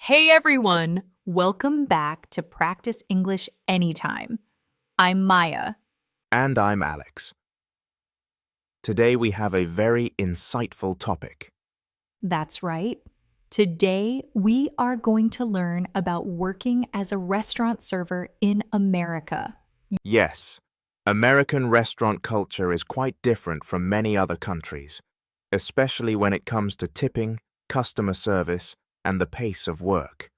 Hey everyone! Welcome back to Practice English Anytime. I'm Maya. And I'm Alex. Today we have a very insightful topic. That's right. Today we are going to learn about working as a restaurant server in America. Yes, American restaurant culture is quite different from many other countries, especially when it comes to tipping, customer service, and the pace of work.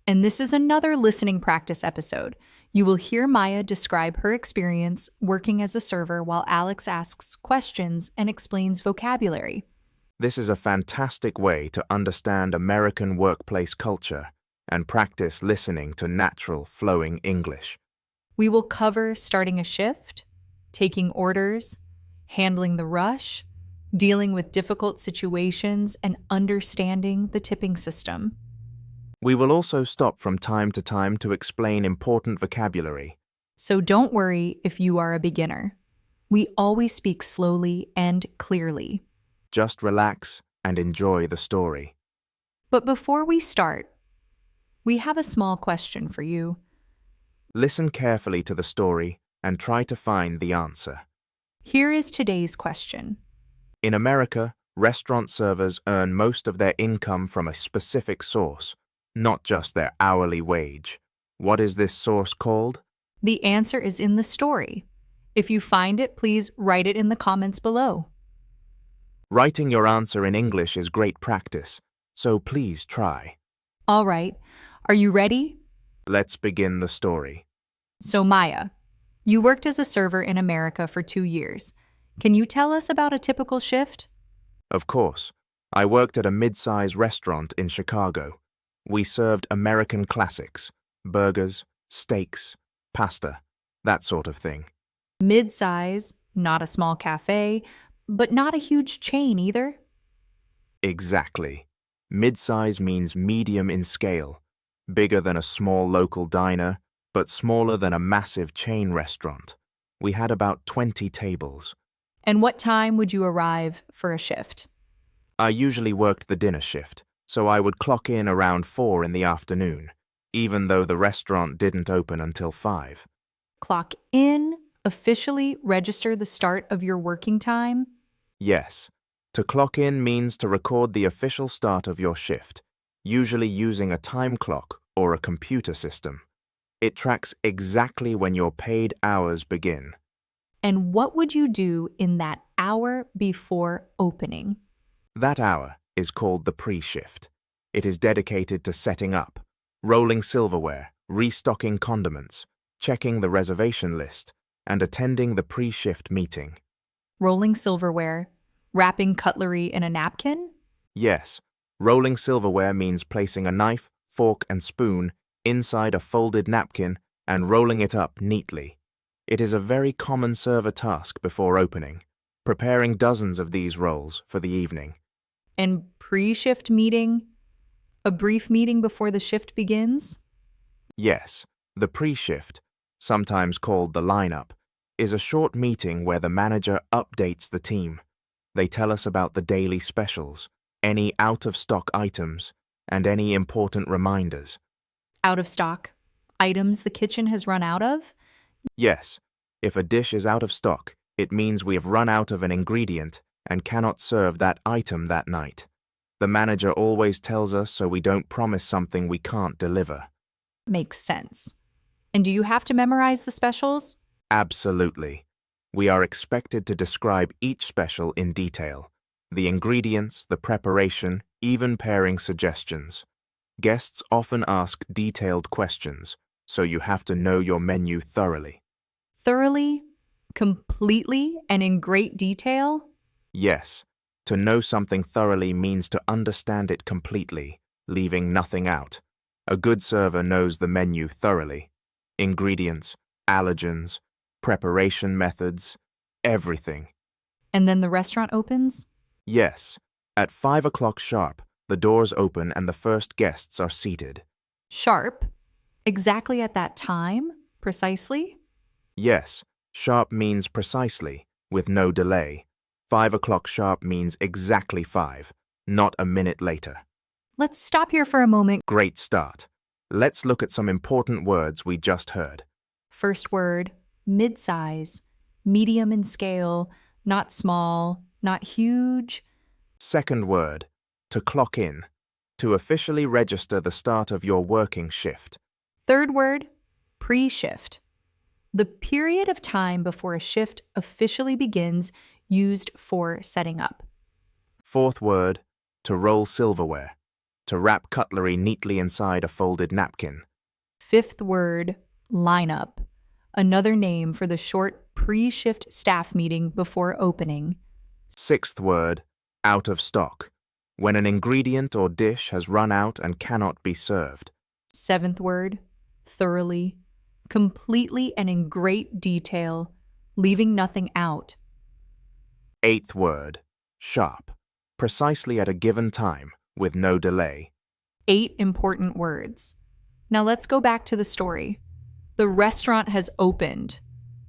And this is another listening practice episode. You will hear Maya describe her experience working as a server while Alex asks questions and explains vocabulary. This is a fantastic way to understand American workplace culture and practice listening to natural, flowing English. We will cover starting a shift, taking orders, handling the rush, dealing with difficult situations, and understanding the tipping system. We will also stop from time to time to explain important vocabulary. So don't worry if you are a beginner. We always speak slowly and clearly. Just relax and enjoy the story. But before we start, we have a small question for you. Listen carefully to the story and try to find the answer. Here is today's question. In America, restaurant servers earn most of their income from a specific source, not just their hourly wage. What is this source called? The answer is in the story. If you find it, please write it in the comments below. Writing your answer in English is great practice, so please try. All right, are you ready? Let's begin the story. So Maya, you worked as a server in America for 2 years. Can you tell us about a typical shift? Of course, I worked at a mid-size restaurant in Chicago. We served American classics, burgers, steaks, pasta, that sort of thing. Mid-size, not a small cafe, but not a huge chain either. Exactly. Mid-size means medium in scale, bigger than a small local diner, but smaller than a massive chain restaurant. We had about 20 tables. And what time would you arrive for a shift? I usually worked the dinner shift, so I would clock in around 4 in the afternoon, even though the restaurant didn't open until 5. Clock in, officially register the start of your working time? Yes. To clock in means to record the official start of your shift, usually using a time clock or a computer system. It tracks exactly when your paid hours begin. And what would you do in that hour before opening? That hour is called the pre-shift. It is dedicated to setting up, rolling silverware, restocking condiments, checking the reservation list, and attending the pre-shift meeting. Rolling silverware, wrapping cutlery in a napkin? Yes, rolling silverware means placing a knife, fork, and spoon inside a folded napkin and rolling it up neatly. It is a very common server task before opening, preparing dozens of these rolls for the evening. And pre-shift meeting? A brief meeting before the shift begins? Yes, the pre-shift, sometimes called the lineup, is a short meeting where the manager updates the team. They tell us about the daily specials, any out-of-stock items, and any important reminders. Out of stock? Items the kitchen has run out of? Yes, if a dish is out of stock, it means we have run out of an ingredient and cannot serve that item that night. The manager always tells us so we don't promise something we can't deliver. Makes sense. And do you have to memorize the specials? Absolutely. We are expected to describe each special in detail. The ingredients, the preparation, even pairing suggestions. Guests often ask detailed questions, so you have to know your menu thoroughly. Thoroughly, completely, and in great detail? Yes, to know something thoroughly means to understand it completely, leaving nothing out. A good server knows the menu thoroughly. Ingredients, allergens, preparation methods, everything. And then the restaurant opens? Yes, at 5 o'clock sharp, the doors open and the first guests are seated. Sharp? Exactly at that time? Precisely? Yes, sharp means precisely, with no delay. 5 o'clock sharp means exactly 5, not a minute later. Let's stop here for a moment. Great start. Let's look at some important words we just heard. First word, mid-size, medium in scale, not small, not huge. Second word, to clock in, to officially register the start of your working shift. Third word, pre-shift. The period of time before a shift officially begins, used for setting up. Fourth word, to roll silverware, to wrap cutlery neatly inside a folded napkin. Fifth word, lineup. Another name for the short pre-shift staff meeting before opening. Sixth word, out of stock, when an ingredient or dish has run out and cannot be served. Seventh word, thoroughly, completely and in great detail, leaving nothing out. Eighth word, sharp, precisely at a given time, with no delay. 8 important words. Now let's go back to the story. The restaurant has opened.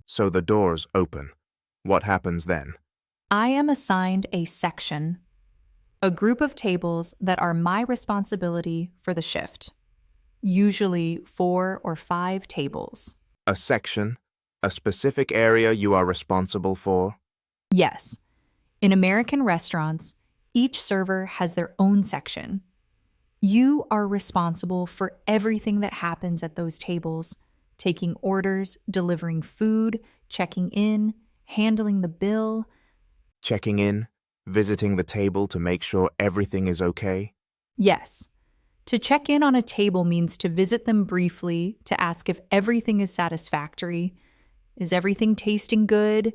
So the doors open. What happens then? I am assigned a section, a group of tables that are my responsibility for the shift. Usually 4 or 5 tables. A section, a specific area you are responsible for? Yes. In American restaurants, each server has their own section. You are responsible for everything that happens at those tables, taking orders, delivering food, checking in, handling the bill. Checking in, visiting the table to make sure everything is okay? Yes. To check in on a table means to visit them briefly, to ask if everything is satisfactory. Is everything tasting good?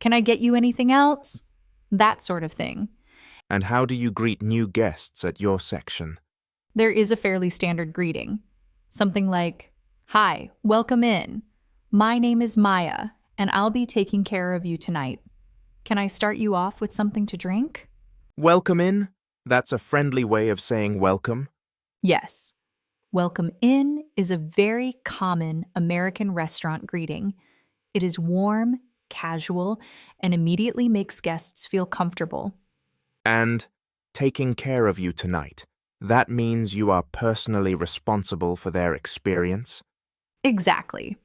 Can I get you anything else? That sort of thing. And how do you greet new guests at your section? There is a fairly standard greeting. Something like, "Hi, welcome in. My name is Maya, and I'll be taking care of you tonight. Can I start you off with something to drink?" Welcome in? That's a friendly way of saying welcome. Yes. Welcome in is a very common American restaurant greeting. It is warm, casual, and immediately makes guests feel comfortable. And taking care of you tonight. That means you are personally responsible for their experience? Exactly.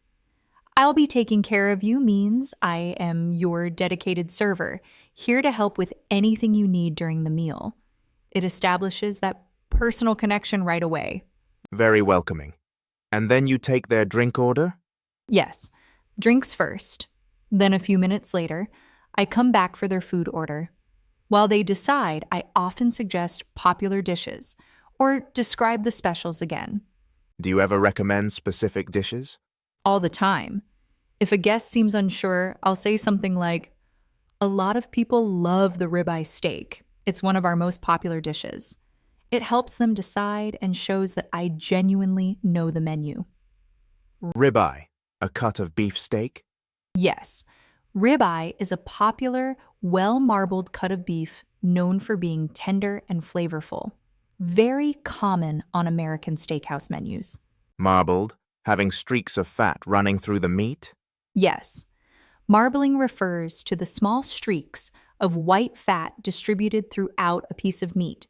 I'll be taking care of you means I am your dedicated server, here to help with anything you need during the meal. It establishes that personal connection right away. Very welcoming. And then you take their drink order? Yes, drinks first. Then a few minutes later, I come back for their food order. While they decide, I often suggest popular dishes or describe the specials again. Do you ever recommend specific dishes? All the time. If a guest seems unsure, I'll say something like, "A lot of people love the ribeye steak. It's one of our most popular dishes." It helps them decide and shows that I genuinely know the menu. Ribeye, a cut of beef steak? Yes, ribeye is a popular, well-marbled cut of beef known for being tender and flavorful. Very common on American steakhouse menus. Marbled, having streaks of fat running through the meat? Yes, marbling refers to the small streaks of white fat distributed throughout a piece of meat.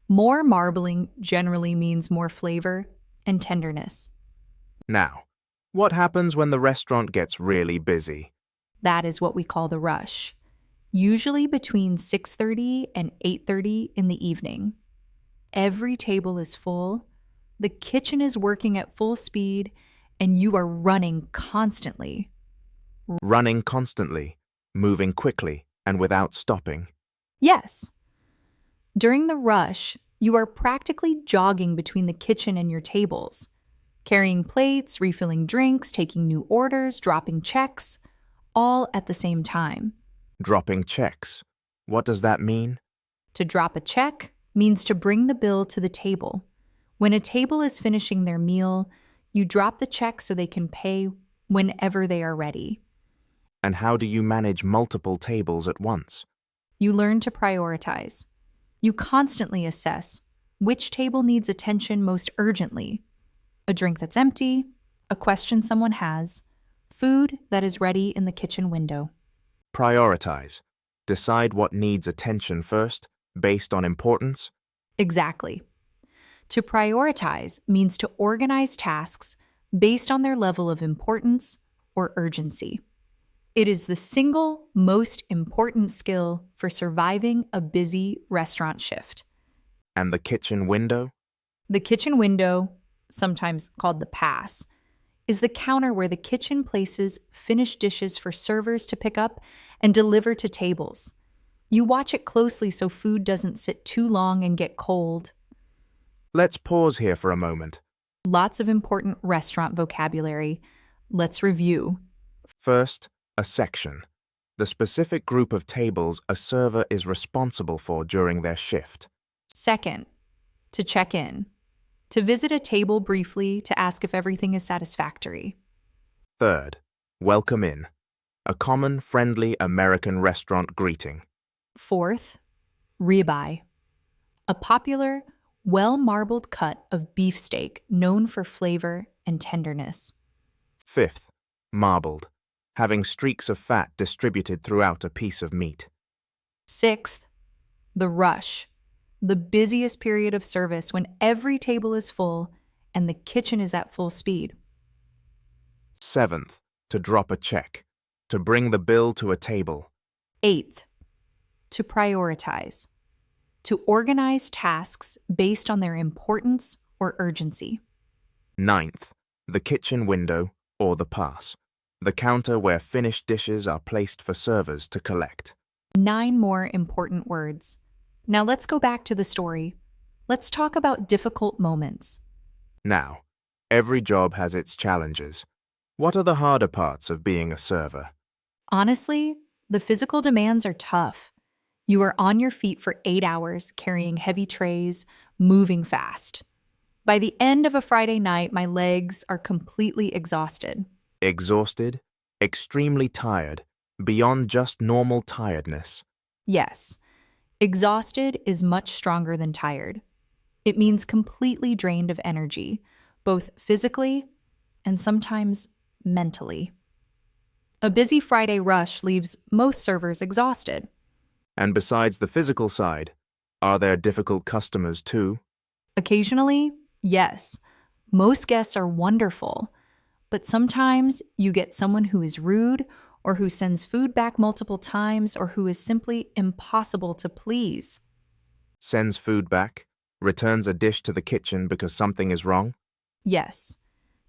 More marbling generally means more flavor and tenderness. Now, what happens when the restaurant gets really busy? That is what we call the rush, usually between 6:30 and 8:30 in the evening. Every table is full, the kitchen is working at full speed, and you are running constantly. Running constantly, moving quickly, and without stopping. Yes. During the rush, you are practically jogging between the kitchen and your tables, carrying plates, refilling drinks, taking new orders, dropping checks, all at the same time. Dropping checks. What does that mean? To drop a check means to bring the bill to the table. When a table is finishing their meal, you drop the check so they can pay whenever they are ready. And how do you manage multiple tables at once? You learn to prioritize. You constantly assess which table needs attention most urgently. A drink that's empty, a question someone has, food that is ready in the kitchen window. Prioritize. Decide what needs attention first, based on importance. Exactly. To prioritize means to organize tasks based on their level of importance or urgency. It is the single most important skill for surviving a busy restaurant shift. And the kitchen window? The kitchen window, sometimes called the pass, is the counter where the kitchen places finished dishes for servers to pick up and deliver to tables. You watch it closely so food doesn't sit too long and get cold. Let's pause here for a moment. Lots of important restaurant vocabulary. Let's review. First, a section. The specific group of tables a server is responsible for during their shift. Second, to check in. To visit a table briefly to ask if everything is satisfactory. Third, welcome in. A common, friendly American restaurant greeting. Fourth, ribeye. A popular, well-marbled cut of beefsteak known for flavor and tenderness. Fifth, marbled. Having streaks of fat distributed throughout a piece of meat. Sixth, the rush. The busiest period of service when every table is full and the kitchen is at full speed. Seventh, to drop a check. To bring the bill to a table. Eighth, to prioritize. To organize tasks based on their importance or urgency. Ninth, the kitchen window or the pass. The counter where finished dishes are placed for servers to collect. 9 more important words. Now let's go back to the story. Let's talk about difficult moments. Now, every job has its challenges. What are the harder parts of being a server? Honestly, the physical demands are tough. You are on your feet for 8 hours, carrying heavy trays, moving fast. By the end of a Friday night, my legs are completely exhausted. Exhausted? Extremely tired? Beyond just normal tiredness? Yes, exhausted is much stronger than tired. It means completely drained of energy, both physically and sometimes mentally. A busy Friday rush leaves most servers exhausted. And besides the physical side, are there difficult customers too? Occasionally, yes. Most guests are wonderful, but sometimes you get someone who is rude or who sends food back multiple times or who is simply impossible to please. Sends food back? Returns a dish to the kitchen because something is wrong? Yes.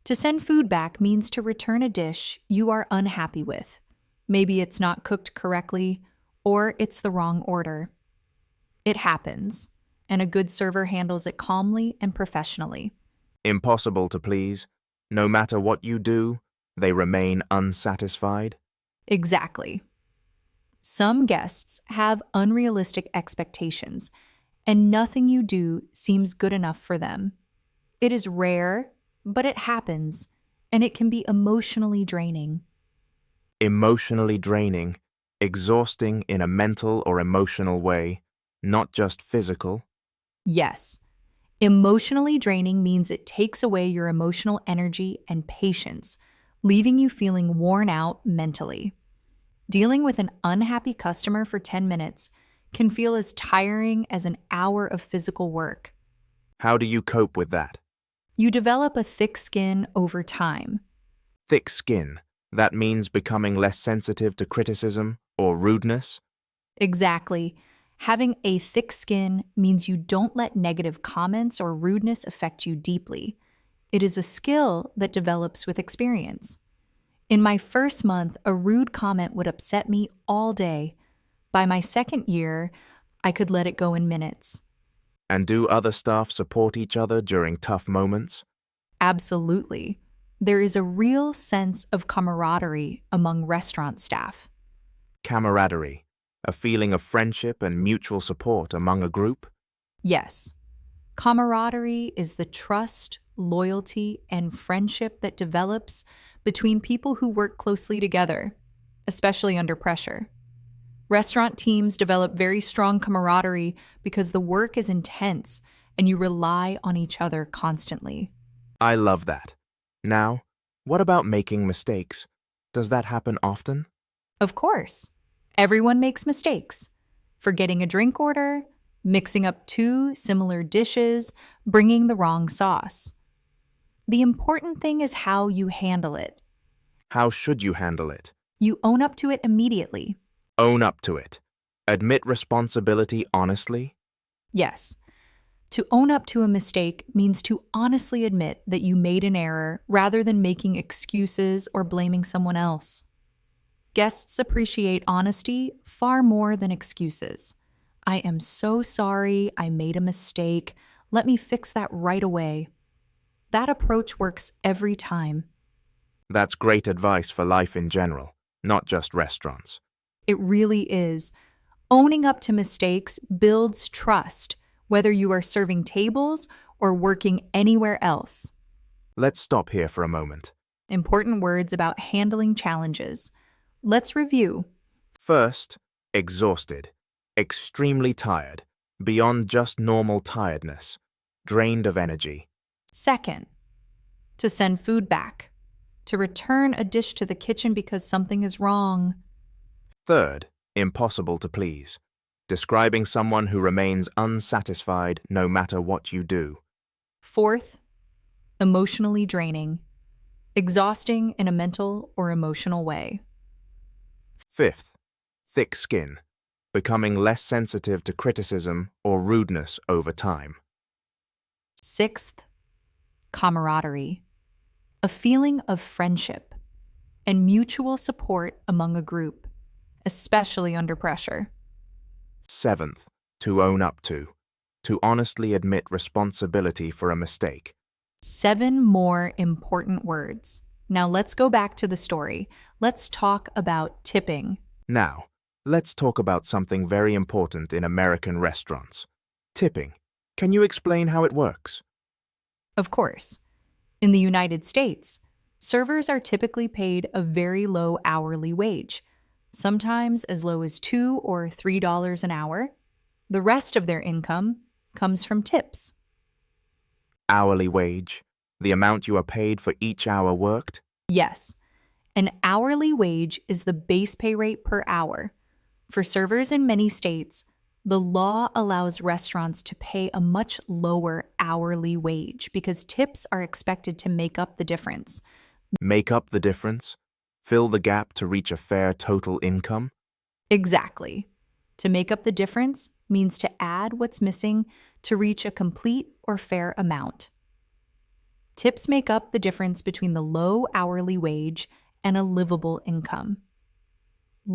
To send food back means to return a dish you are unhappy with. Maybe it's not cooked correctly or it's the wrong order. It happens, and a good server handles it calmly and professionally. Impossible to please? No matter what you do, they remain unsatisfied? Exactly. Some guests have unrealistic expectations, and nothing you do seems good enough for them. It is rare, but it happens, and it can be emotionally draining. Emotionally draining, exhausting in a mental or emotional way, not just physical? Yes, emotionally draining means it takes away your emotional energy and patience, leaving you feeling worn out mentally. Dealing with an unhappy customer for 10 minutes can feel as tiring as an hour of physical work. How do you cope with that? You develop a thick skin over time. Thick skin. That means becoming less sensitive to criticism or rudeness? Exactly. Having a thick skin means you don't let negative comments or rudeness affect you deeply. It is a skill that develops with experience. In my first month, a rude comment would upset me all day. By my second year, I could let it go in minutes. And do other staff support each other during tough moments? Absolutely. There is a real sense of camaraderie among restaurant staff. Camaraderie. A feeling of friendship and mutual support among a group? Yes. Camaraderie is the trust, loyalty, and friendship that develops between people who work closely together, especially under pressure. Restaurant teams develop very strong camaraderie because the work is intense and you rely on each other constantly. I love that. Now, what about making mistakes? Does that happen often? Of course, everyone makes mistakes. Forgetting a drink order, mixing up two similar dishes, bringing the wrong sauce. The important thing is how you handle it. How should you handle it? You own up to it immediately. Own up to it. Admit responsibility honestly. Yes. To own up to a mistake means to honestly admit that you made an error rather than making excuses or blaming someone else. Guests appreciate honesty far more than excuses. I am so sorry, I made a mistake. Let me fix that right away. That approach works every time. That's great advice for life in general, not just restaurants. It really is. Owning up to mistakes builds trust, whether you are serving tables or working anywhere else. Let's stop here for a moment. Important words about handling challenges. Let's review. First, exhausted, extremely tired, beyond just normal tiredness, drained of energy. Second, to send food back. To return a dish to the kitchen because something is wrong. Third, impossible to please, describing someone who remains unsatisfied no matter what you do. Fourth, emotionally draining. Exhausting in a mental or emotional way. Fifth, thick skin, becoming less sensitive to criticism or rudeness over time. Sixth, camaraderie. A feeling of friendship and mutual support among a group, especially under pressure. Seventh, to own up to honestly admit responsibility for a mistake. 7 more important words. Now let's go back to the story. Let's talk about tipping. Now, let's talk about something very important in American restaurants. Tipping. Can you explain how it works? Of course, in the United States, servers are typically paid a very low hourly wage, sometimes as low as $2 or $3 an hour. The rest of their income comes from tips. Hourly wage, the amount you are paid for each hour worked? Yes, an hourly wage is the base pay rate per hour. For servers in many states, the law allows restaurants to pay a much lower hourly wage because tips are expected to make up the difference. Make up the difference? Fill the gap to reach a fair total income? Exactly. To make up the difference means to add what's missing to reach a complete or fair amount. Tips make up the difference between the low hourly wage and a livable income.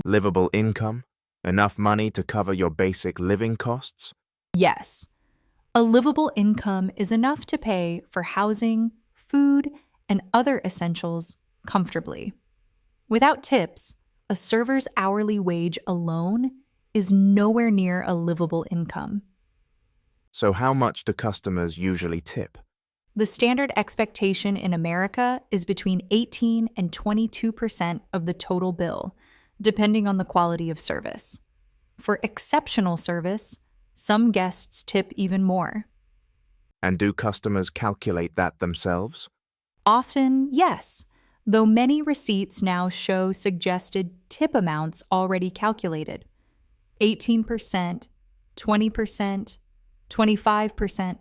Livable income? Enough money to cover your basic living costs? Yes, a livable income is enough to pay for housing, food, and other essentials comfortably. Without tips, a server's hourly wage alone is nowhere near a livable income. So how much do customers usually tip? The standard expectation in America is between 18 and 22% of the total bill, depending on the quality of service. For exceptional service, some guests tip even more. And do customers calculate that themselves? Often, yes, though many receipts now show suggested tip amounts already calculated. 18%, 20%, 25%,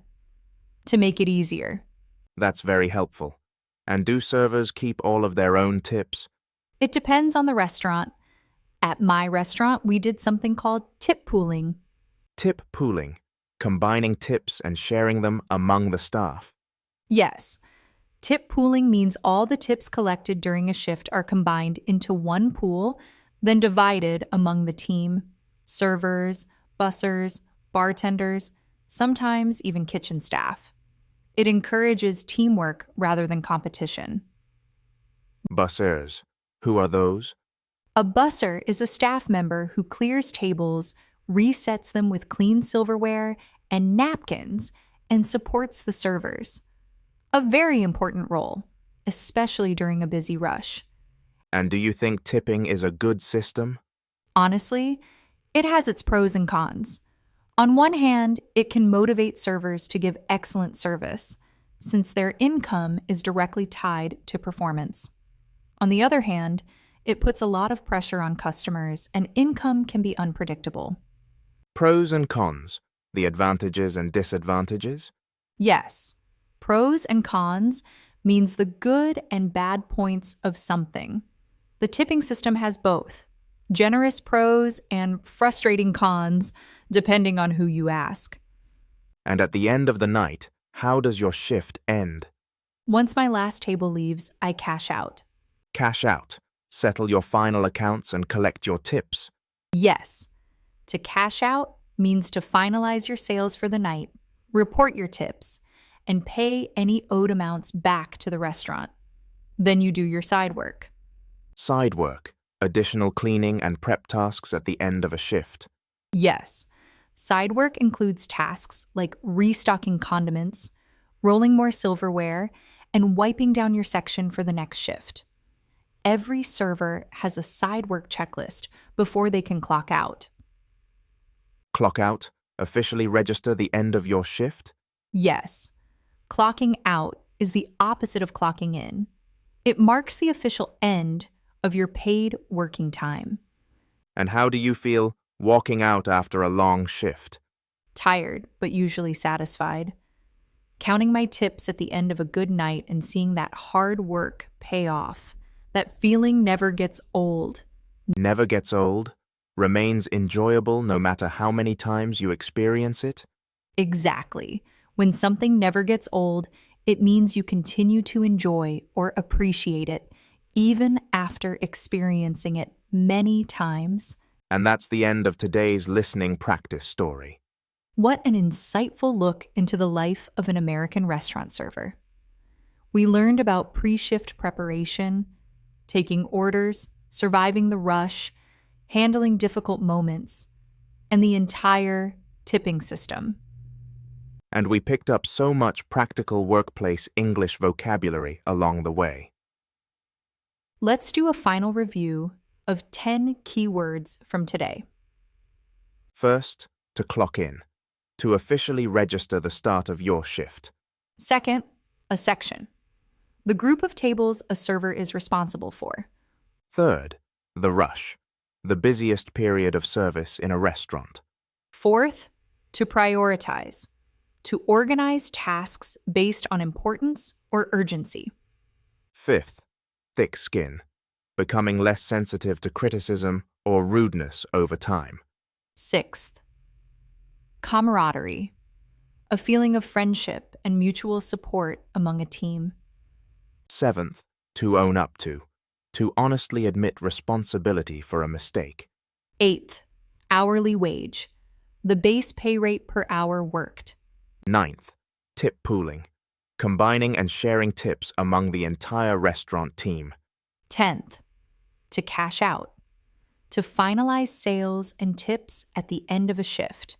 to make it easier. That's very helpful. And do servers keep all of their own tips? It depends on the restaurant. At my restaurant, we did something called tip pooling. Tip pooling, combining tips and sharing them among the staff. Yes, tip pooling means all the tips collected during a shift are combined into one pool, then divided among the team, servers, bussers, bartenders, sometimes even kitchen staff. It encourages teamwork rather than competition. Bussers. Who are those? A busser is a staff member who clears tables, resets them with clean silverware and napkins, and supports the servers. A very important role, especially during a busy rush. And do you think tipping is a good system? Honestly, it has its pros and cons. On one hand, it can motivate servers to give excellent service, since their income is directly tied to performance. On the other hand, it puts a lot of pressure on customers, and income can be unpredictable. Pros and cons. The advantages and disadvantages? Yes, pros and cons means the good and bad points of something. The tipping system has both generous pros and frustrating cons, depending on who you ask. And at the end of the night, how does your shift end? Once my last table leaves, I cash out. Cash out, settle your final accounts and collect your tips. Yes, to cash out means to finalize your sales for the night, report your tips, and pay any owed amounts back to the restaurant. Then you do your side work. Side work, additional cleaning and prep tasks at the end of a shift. Yes, side work includes tasks like restocking condiments, rolling more silverware, and wiping down your section for the next shift. Every server has a side work checklist before they can clock out. Clock out, officially register the end of your shift. Yes, clocking out is the opposite of clocking in. It marks the official end of your paid working time. And how do you feel walking out after a long shift? Tired, but usually satisfied. Counting my tips at the end of a good night and seeing that hard work pay off. That feeling never gets old. Never gets old, remains enjoyable no matter how many times you experience it. Exactly. When something never gets old, it means you continue to enjoy or appreciate it, even after experiencing it many times. And that's the end of today's listening practice story. What an insightful look into the life of an American restaurant server. We learned about pre-shift preparation, taking orders, surviving the rush, handling difficult moments, and the entire tipping system. And we picked up so much practical workplace English vocabulary along the way. Let's do a final review of 10 keywords from today. First, to clock in, to officially register the start of your shift. Second, a section. The group of tables a server is responsible for. Third, the rush, the busiest period of service in a restaurant. Fourth, to prioritize, to organize tasks based on importance or urgency. Fifth, thick skin, becoming less sensitive to criticism or rudeness over time. Sixth, camaraderie, a feeling of friendship and mutual support among a team. Seventh, to own up to honestly admit responsibility for a mistake. Eighth, hourly wage, the base pay rate per hour worked. Ninth, tip pooling, combining and sharing tips among the entire restaurant team. 10th, to cash out, to finalize sales and tips at the end of a shift.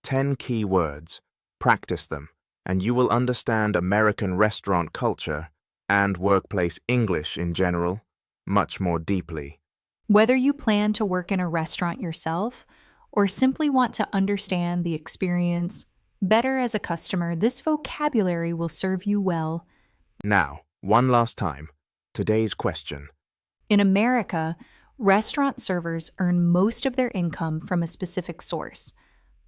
10 key words. Practice them, and you will understand American restaurant culture and workplace English in general much more deeply. Whether you plan to work in a restaurant yourself or simply want to understand the experience better as a customer, this vocabulary will serve you well. Now, one last time, today's question. In America, restaurant servers earn most of their income from a specific source,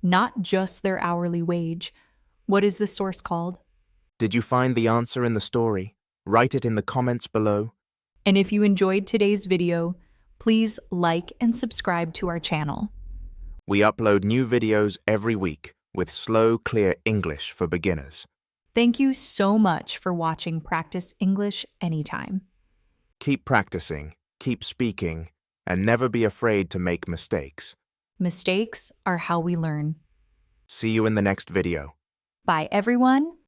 not just their hourly wage. What is the source called? Did you find the answer in the story? Write it in the comments below. And if you enjoyed today's video, please like and subscribe to our channel. We upload new videos every week with slow, clear English for beginners. Thank you so much for watching Practice English Anytime. Keep practicing, keep speaking, and never be afraid to make mistakes. Mistakes are how we learn. See you in the next video. Bye, everyone.